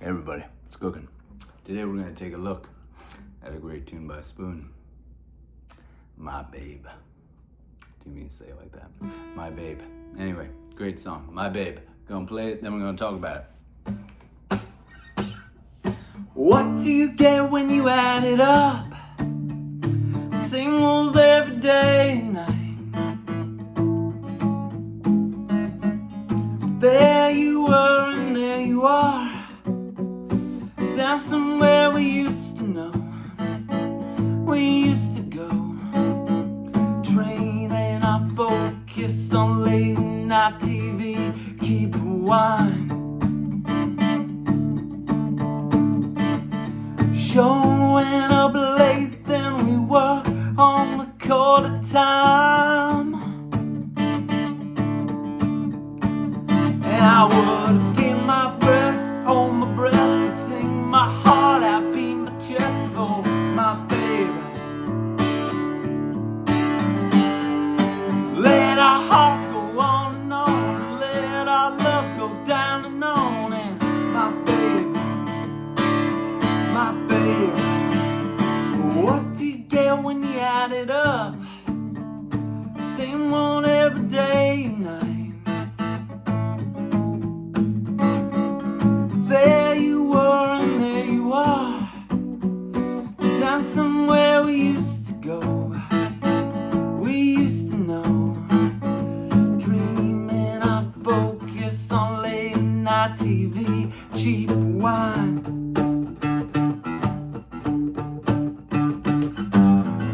Everybody, it's cooking. Today we're gonna take a look at a great tune by Spoon. My Babe. Do you mean to say it like that? My Babe. Anyway, great song. My Babe. Gonna play it, then we're gonna talk about it. What do you get when you add it up? Singles every day and night. There you were and there you are, down somewhere we used to know, we used to go, training our focus on late night TV, keep rewind, showing up late then we were on the Chord of time. And I would have given my breath, hold my breath, and sing my heart out, beat my chest for my baby. Let our hearts go on and on, let our love go down and on. And my baby, my baby. What do you get when you add it up? Same one every day and night. There you were and there you are, down somewhere we used to go, we used to know, dreaming our focus on late night TV, cheap wine.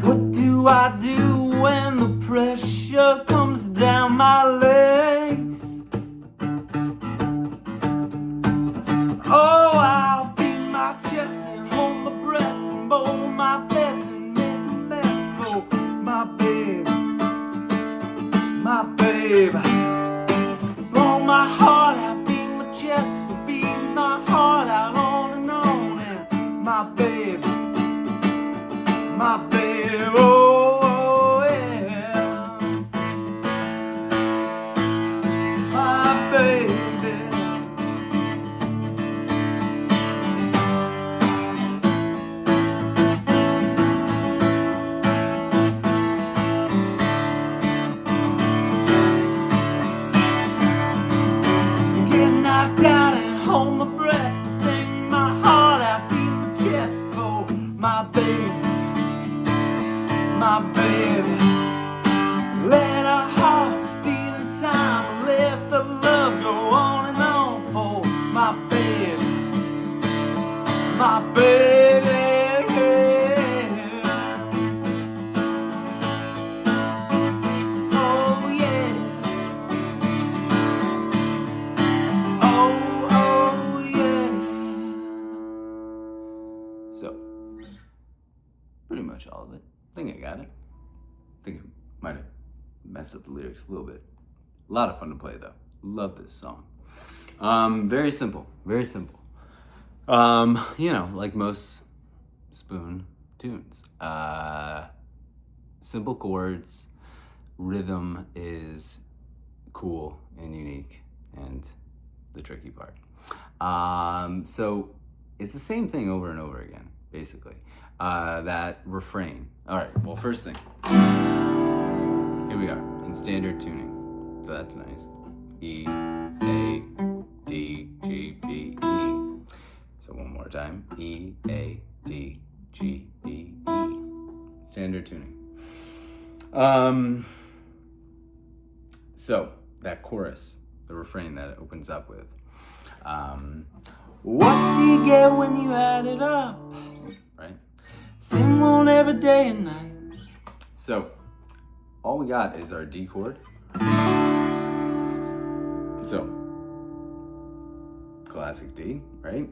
What do I do when the pressure comes down my legs? Oh, I'll beat my chest and hold my breath and bowl my best and make a mess for my babe, my babe. Blow my heart out, beat my chest for beating my heart out on and on. And my babe, my babe, oh yeah, my baby. Knocked out and hold my breath, think my heart out, beat my chest for my baby, my baby. Let our hearts beat in time, let the love go on and on for my baby, my baby. Oh yeah. So, pretty much all of it. I think I got it. I think I might have messed up the lyrics a little bit. A lot of fun to play though. Love this song. Very simple, very simple. You know, like most Spoon tunes. Simple chords, rhythm is cool and unique, and the tricky part. So it's the same thing over and over again, basically. That refrain. All right, well, first thing. Here we are in standard tuning. So that's nice. E, A, D, G, B, E. So one more time. E, A, D, G, B, E. Standard tuning. So that chorus, the refrain that it opens up with. What do you get when you add it up? Right? Sing one every day and night. So, all we got is our D chord. So, classic D, right?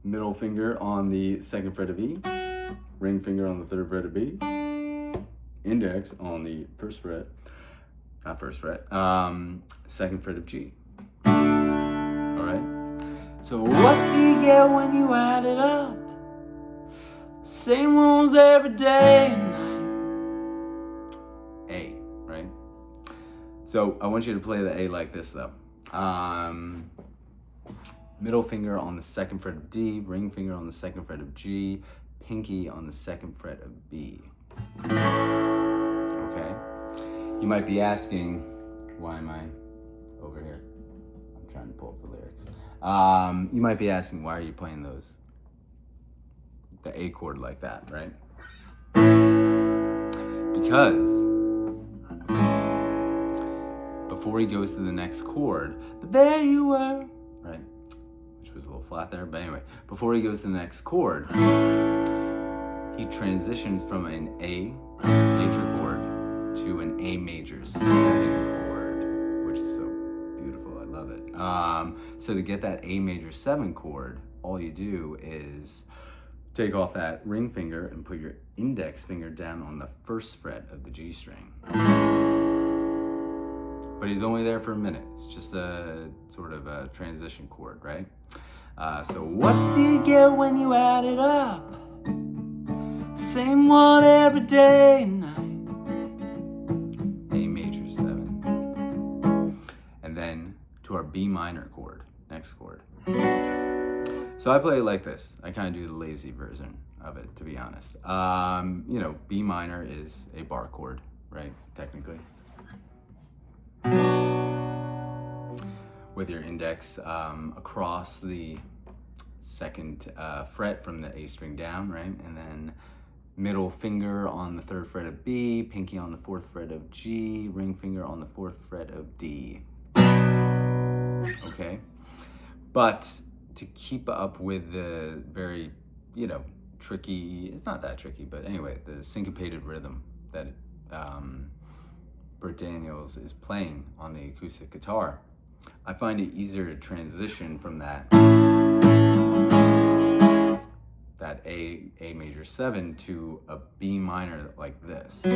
Middle finger on the second fret of E. Ring finger on the third fret of B. Index on the first fret. Not first fret. Second fret of G. Alright? So what do you get when you add it up? Same ones every day and night. A, right? So I want you to play the A like this though. middle finger on the 2nd fret of D, ring finger on the 2nd fret of G, pinky on the 2nd fret of B. Okay? You might be asking, why am I over here? I'm trying to pull up the lyrics. You might be asking, why are you playing those? The A chord like that, right? Because before he goes to the next chord, but there you were, right? Which was a little flat there, but anyway, before he goes to the next chord, he transitions from an A major chord to an A major 7 chord, which is so beautiful. I love it. So to get that A major 7 chord, all you do is take off that ring finger and put your index finger down on the 1st fret of the G string. But he's only there for a minute. It's just a sort of a transition chord, right? So what do you get when you add it up? Same one every day and night. A major 7. And then to our B minor chord, next chord. So I play it like this. I kind of do the lazy version of it, to be honest. You know, B minor is a bar chord, right? Technically. With your index across the 2nd fret from the A string down, right? And then middle finger on the 3rd fret of B, pinky on the 4th fret of G, ring finger on the 4th fret of D. Okay? But to keep up with the very, you know, tricky, it's not that tricky, but anyway, the syncopated rhythm that Bert Daniels is playing on the acoustic guitar, I find it easier to transition from that A major 7 to a B minor like this. So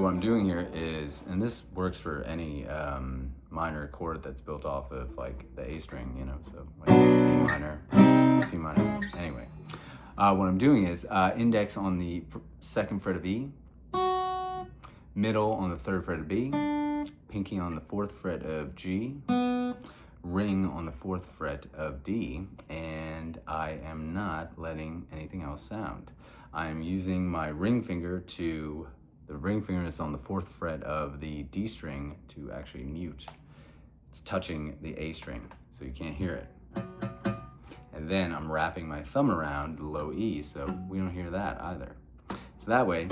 what I'm doing here is, and this works for any minor chord that's built off of like the A string, you know, so like A minor, C minor. Anyway, what I'm doing is index on the 2nd fret of E, middle on the 3rd fret of B, pinky on the 4th fret of G, ring on the 4th fret of D, and I am not letting anything else sound. I am using my ring finger to, the ring finger is on the 4th fret of the D string to actually mute. It's touching the A string, so you can't hear it. And then I'm wrapping my thumb around the low E, so we don't hear that either. So that way,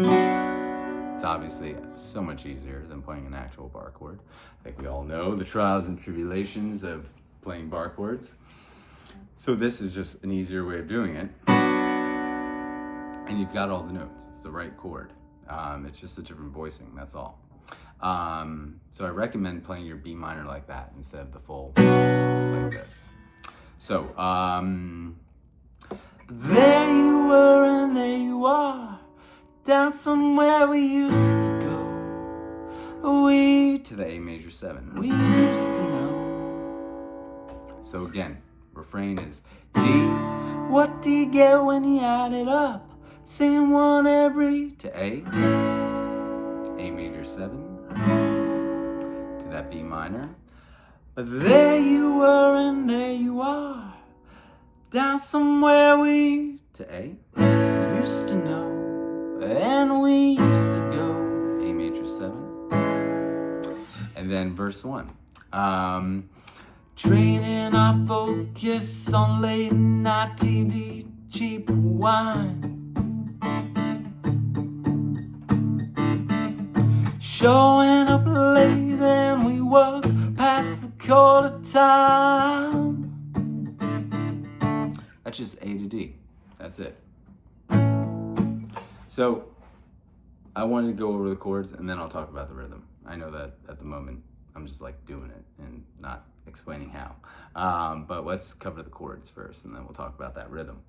it's obviously so much easier than playing an actual bar chord. I think we all know the trials and tribulations of playing bar chords. So this is just an easier way of doing it. And you've got all the notes. It's the right chord. It's just a different voicing, that's all. So I recommend playing your B minor like that instead of the full like this. So, there you were and there you are, down somewhere we used to go. We to the A major 7. We used to know. So again, refrain is D. What do you get when you add it up? Same one every to A major 7 to that B minor. But there you were and there you are, down somewhere we to A. We used to know and we used to go. A major 7. And then verse 1. Training our focus on late night TV, cheap wine. Showing up late and we work past the quarter time. That's just A to D. That's it. So I wanted to go over the chords and then I'll talk about the rhythm. I know that at the moment I'm just like doing it and not explaining how. But let's cover the chords first and then we'll talk about that rhythm.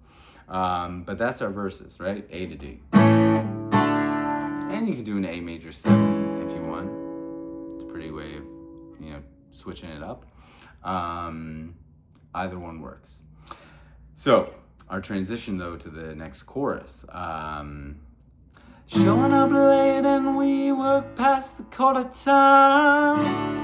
But that's our verses, right? A to D. And you can do an A major 7 if you want. It's a pretty way of, you know, switching it up. Either one works. So our transition though to the next chorus. Showing up late and we work past the quarter time.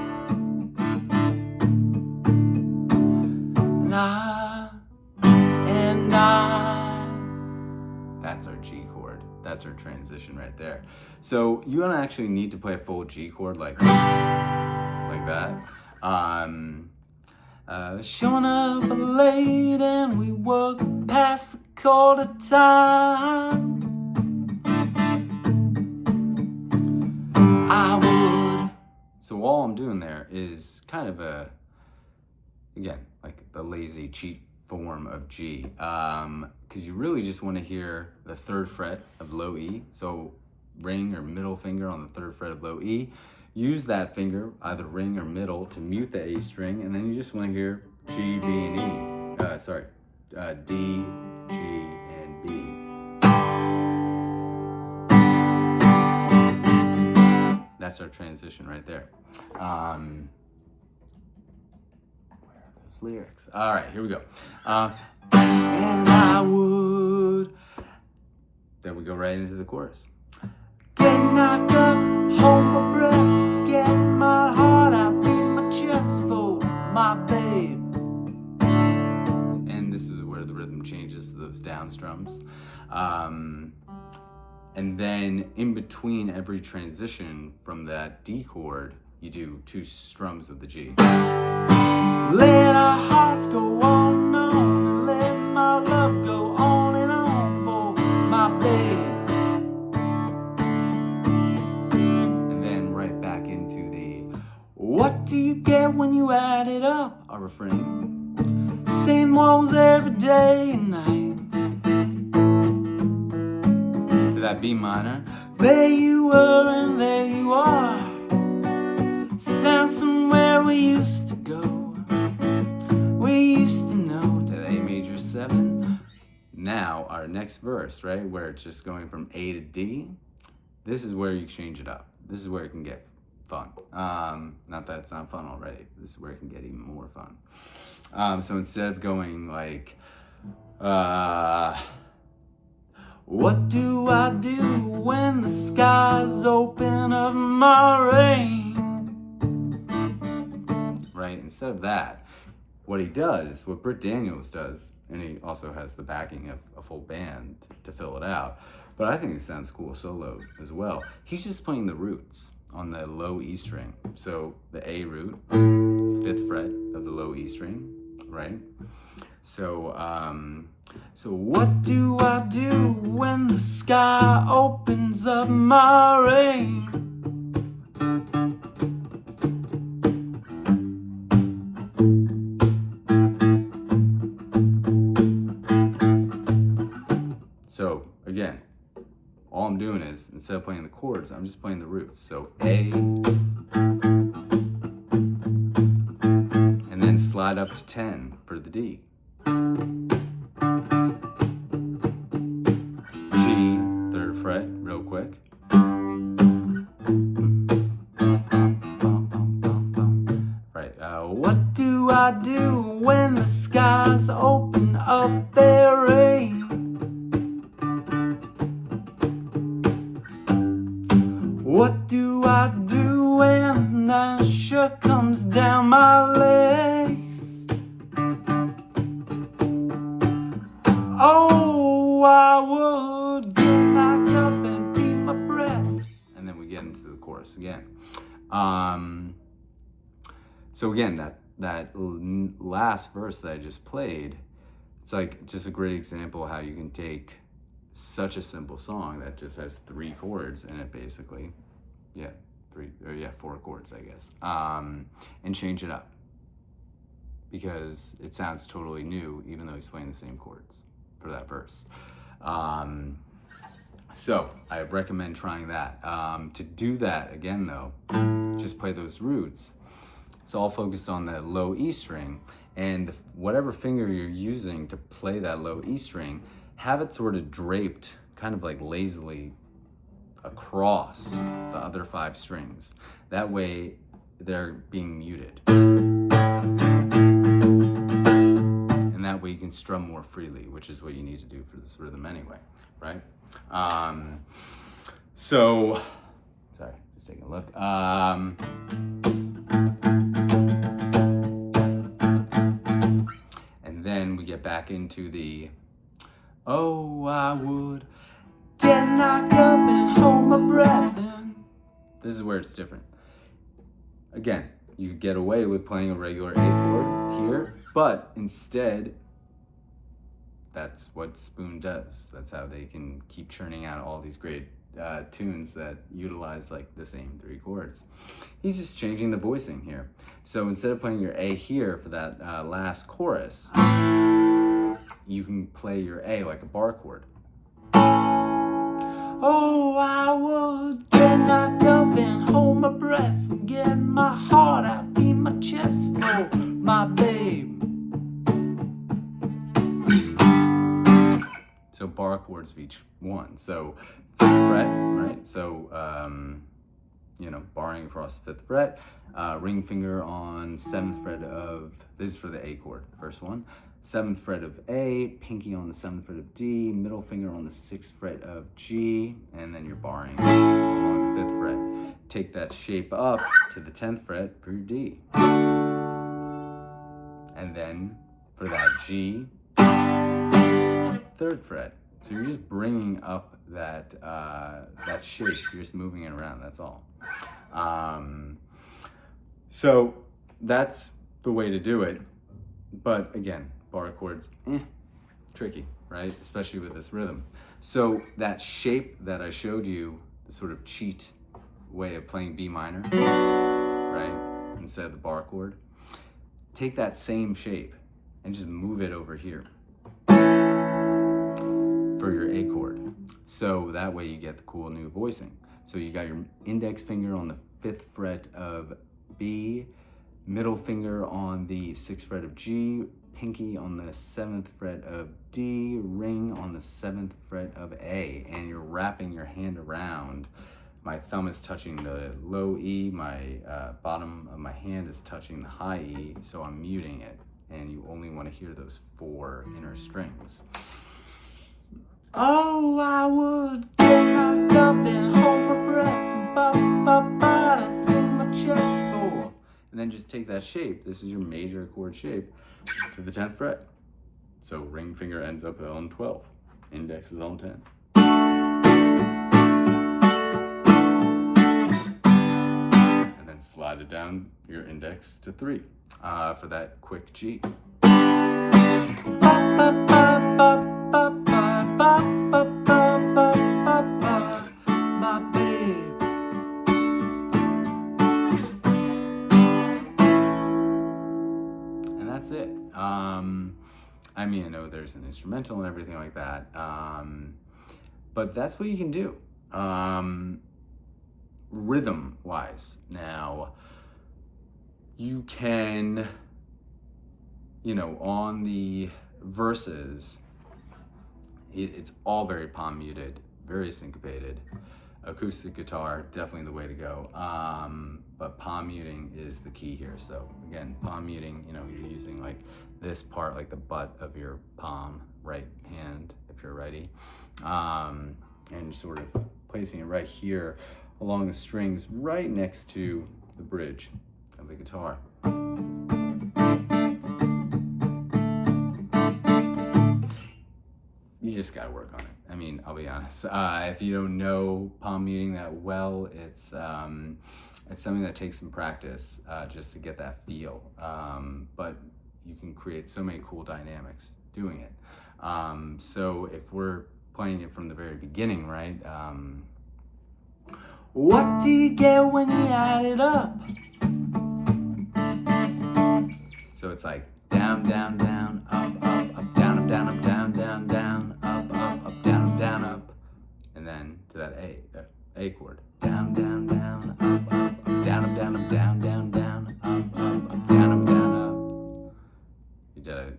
That's our transition right there. So you don't actually need to play a full G chord like that. Showing up late and we work past the quarter time. I would. So all I'm doing there is kind of again, like the lazy cheat form of G, because you really just want to hear the 3rd fret of low E. So ring or middle finger on the 3rd fret of low E. Use that finger, either ring or middle, to mute the A string, and then you just want to hear G, B, and E. D, G, and B. That's our transition right there. Where are those lyrics? All right, here we go. And I would. Then we go right into the chorus. Get knocked up, hold my breath, get my heart out, beat my chest for my babe. And this is where the rhythm changes to those down strums. And then in between every transition from that D chord, you do 2 strums of the G. Let our hearts go on and on, and let my love go on and on for my babe. And then right back into the what do you get when you add it up? Our refrain. Same woes every day and night. To that B minor. There you were and there you are. Sound somewhere we used to go. We used to know. To the A major 7. Now our next verse, right, where it's just going from A to D. This is where you change it up. This is where it can get fun. Not that it's not fun already. This is where it can get even more fun. So instead of going like, what do I do when the skies open up my rain? Right? Instead of that, what he does, what Britt Daniels does, and he also has the backing of a full band to fill it out, but I think it sounds cool solo as well. He's just playing the roots on the low E string. So the A root, 5th fret of the low E string, right? So, so what do I do when the sky opens up my rain? So again, all I'm doing is, instead of playing the chords, I'm just playing the roots. So A, and then slide up to 10 for the D. G, 3rd fret, real quick. Right, what do I do when the skies open up their rain? What do I do when the sugar comes down my legs? Oh, I would get knocked up and beat my breath. And then we get into the chorus again. So again, that last verse that I just played, it's like just a great example of how you can take such a simple song that just has 3 chords in it, basically. 4 chords, I guess. And change it up, because it sounds totally new, even though he's playing the same chords for that verse. So I recommend trying that. To do that again though, just play those roots. It's all focused on the low E string, and whatever finger you're using to play that low E string, have it sort of draped kind of like lazily across the other 5 strings. That way they're being muted. And that way you can strum more freely, which is what you need to do for this rhythm anyway, right? So, sorry, just taking a look. And then we get back into the, oh, I would get knocked up and hold my breath. And this is where it's different. Again, you could get away with playing a regular A chord here, but instead, that's what Spoon does. That's how they can keep churning out all these great tunes that utilize like the same 3 chords. He's just changing the voicing here. So instead of playing your A here for that last chorus, you can play your A like a bar chord. Oh, I would get knocked up and hold my breath and get my heart out, beat my chest for my babe. So bar chords of each one. So 5th fret, right? So, barring across the 5th fret, ring finger on 7th fret of, this is for the A chord, the first one. 7th fret of A, pinky on the 7th fret of D, middle finger on the 6th fret of G, and then you're barring along the 5th fret. Take that shape up to the 10th fret for your D. And then for that G, 3rd fret. So you're just bringing up that that shape. You're just moving it around. That's all. So that's the way to do it. But again, bar chords, tricky, right? Especially with this rhythm. So that shape that I showed you, the sort of cheat way of playing B minor, right? Instead of the bar chord, take that same shape and just move it over here for your A chord. So that way you get the cool new voicing. So you got your index finger on the 5th fret of B, middle finger on the 6th fret of G, pinky on the 7th fret of D, ring on the 7th fret of A, and you're wrapping your hand around. My thumb is touching the low E, my bottom of my hand is touching the high E, so I'm muting it, and you only want to hear those 4 inner strings. Oh, I would get knocked up and hold my breath and ba-ba-ba to sing my chest for. And then just take that shape, this is your major chord shape, to the 10th fret. So ring finger ends up on 12, index is on 10. And then slide it down your index to 3 for that quick G. My babe. And that's it. I mean, I know there's an instrumental and everything like that, but that's what you can do. Rhythm-wise, now, you can, on the verses, it's all very palm muted, very syncopated. Acoustic guitar, definitely the way to go. But palm muting is the key here. So again, palm muting, you're using like this part, like the butt of your palm, right hand, if you're righty, and sort of placing it right here along the strings, right next to the bridge of the guitar. You just gotta work on it. I mean, I'll be honest. If you don't know palm muting that well, it's something that takes some practice just to get that feel. But you can create so many cool dynamics doing it. So if we're playing it from the very beginning, right? What do you get when you add it up? So it's like down, down, down, up, up, up, down, up, down, up, down, down, down, up, up, up, down, down, up, and then to that A chord. Down, down, down, up, up, up, down, up, down, up, down, down, down, up, up, up, down, up, down, up.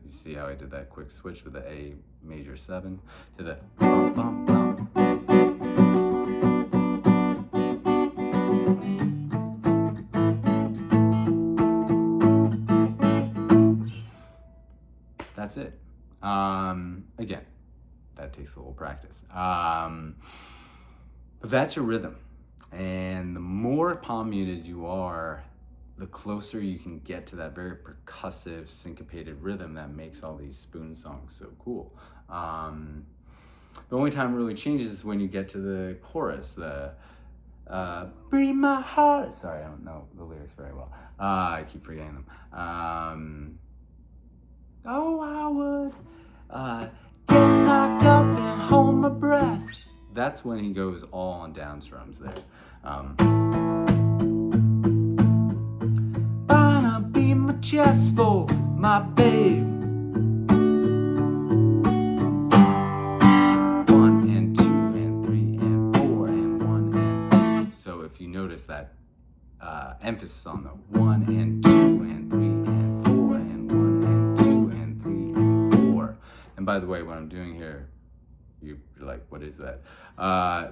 You see how I did that quick switch with the A major 7 to the bum, bum, bum. That's it. Again, that takes a little practice. But that's your rhythm. And the more palm muted you are, the closer you can get to that very percussive, syncopated rhythm that makes all these Spoon songs so cool. The only time it really changes is when you get to the chorus, the breathe my heart. Sorry, I don't know the lyrics very well. I keep forgetting them. Oh, I would get knocked up and hold my breath. That's when he goes all on down strums there. Wanna be my chest for my babe. 1 and 2 and 3 and 4 and 1 and 2. So if you notice that emphasis on the 1 and 2 and 3 and 4 and 1 and 2 and 3 and 4. And by the way, what I'm doing here, you're like, what is that?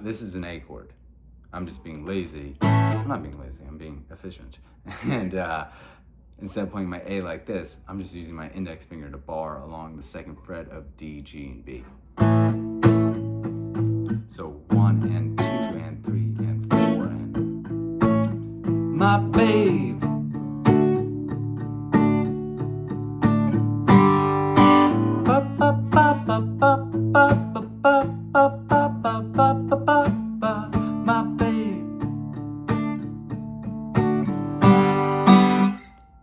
This is an A chord. I'm just being lazy. I'm not being lazy, I'm being efficient. And instead of playing my A like this, I'm just using my index finger to bar along the 2nd fret of D, G, and B. So 1 and 2 and 3 and 4 and my babe. My babe.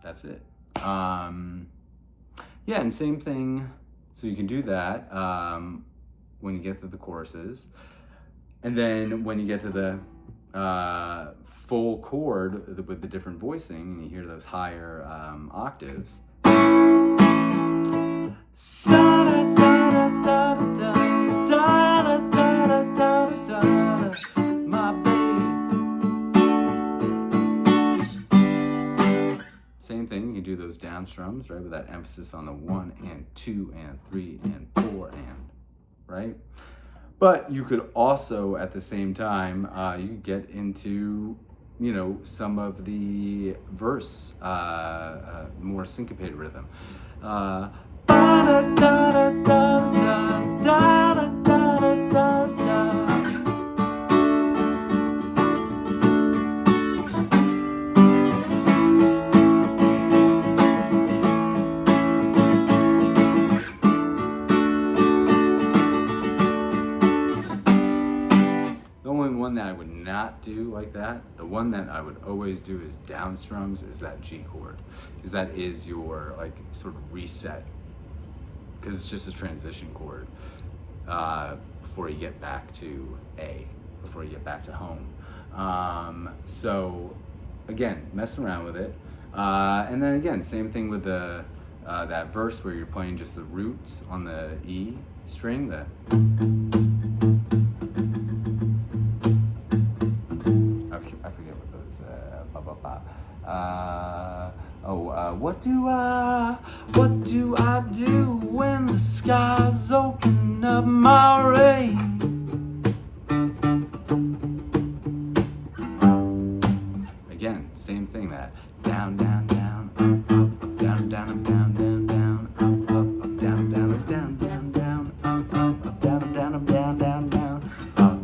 That's it. Yeah, and same thing. So you can do that when you get to the choruses. And then when you get to the full chord with the different voicing, and you hear those higher octaves. My babe. Same thing, you can do those down strums, right, with that emphasis on the 1 and 2 and 3 and 4 and, right? But you could also, at the same time, you could get into, you know, some of the verse, more syncopated rhythm. That I would not do like that. The one that I would always do is down strums is that G chord, because that is your like sort of reset, because it's just a transition chord before you get back to A, before you get back to home. So again, mess around with it, and then again, same thing with the that verse where you're playing just the roots on the E string. What do I do when the skies open up my rain? Again, same thing, that down, down, down, up, up, down, down, down, down, down, up, up, down, down, down, down, down, up, up, down, down, down, down, down, up, down, down, down, down, up, up.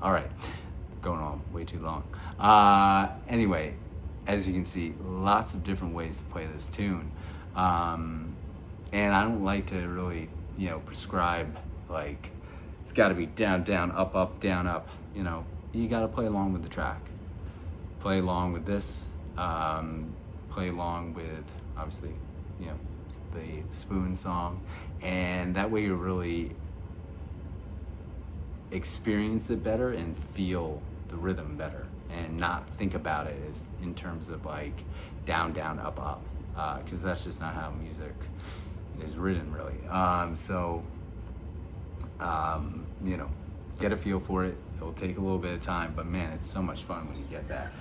All right, going on way too long. Anyway, as you can see, lots of different ways to play this tune. And I don't like to really, you know, prescribe like it's got to be down, down, up, up, down, up. You know, you got to play along with the track. Play along with this. Play along with, obviously, you know, the spoon song, and that way you really experience it better and feel the rhythm better, and not think about it as in terms of like down, down, up, up, because that's just not how music is written, really. You know, get a feel for it. It'll take a little bit of time, but man, it's so much fun when you get that.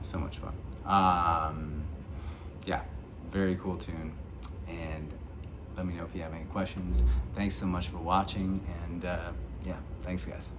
So much fun. Yeah, very cool tune. And let me know if you have any questions. Thanks so much for watching, and yeah, thanks guys.